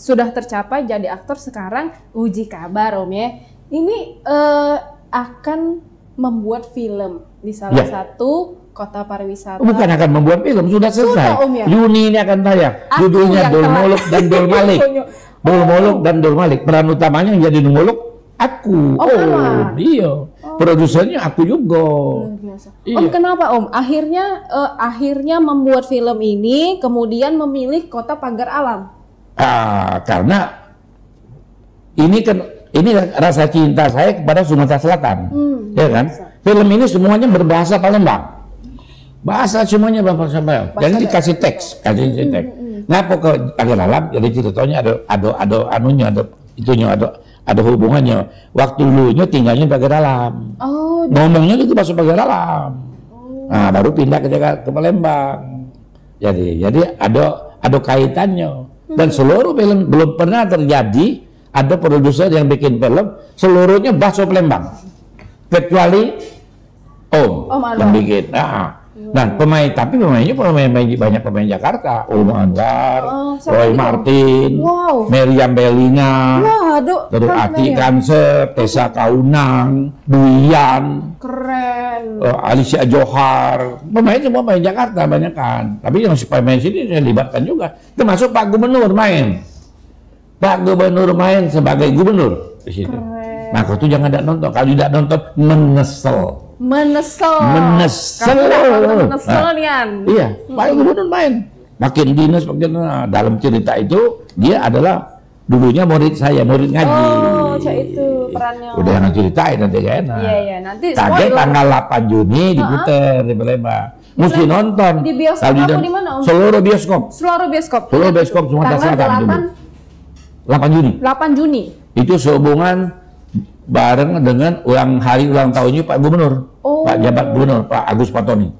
Sudah tercapai jadi aktor, sekarang uji kabar Om ya. Ini akan membuat film di salah satu kota pariwisata. Bukan akan membuat film, sudah selesai. Sudah, Om, ya? Juni ini akan tayang. Judulnya Dul Muluk dan Dul Malik. Dul Muluk dan Dul Malik. Peran utamanya yang jadi Dul Muluk aku. Iya. Produsernya aku juga. Iya. Om, kenapa Om? Akhirnya membuat film ini, kemudian memilih kota pagar alam. Karena ini rasa cinta saya kepada Sumatera Selatan, ya kan? Film ini semuanya berbahasa Palembang. Bahasa semuanya bahasa Palembang. Jadi dikasih teks, Ngapa ke pagar alam? Jadi ceritanya ada hubungannya. Waktu dulunya tinggalnya pagar alam. Ngomongnya itu bahasa pagar alam. Nah, baru pindah ke Palembang. Jadi ada kaitannya. Dan seluruh film belum pernah terjadi ada produser yang bikin film seluruhnya bahasa Palembang, kecuali Om yang bikin. Nah, pemainnya banyak pemain Jakarta, Anwar, Roy Martin, Meriam Belina, terus Ati Kanser, Tessa Kaunang, Duyan, keren, Alicia Johar, pemain semua main Jakarta banyak kan. Tapi yang pemain sini saya libatkan juga, termasuk Pak Gubernur main. Pak Gubernur main sebagai gubernur di situ. Maka itu jangan tidak nonton. Kalau tidak nonton menesel. Iya, Pak Gubernur main. Makin dinas, dalam cerita itu dia adalah dulunya murid saya, murid ngaji. Itu perannya. Udah yang ceritain nanti gak enak. Iya, nanti Target tanggal 8 Juni diputer di Palembang. Mesti nonton. Di bioskop apa di mana Om? Seluruh bioskop. Seluruh bioskop Sumatera Selatan. 8 Juni. Itu sehubungan bareng dengan hari ulang tahunnya Pak Gubernur, Pak Jabat Gubernur, Pak Agus Patoni.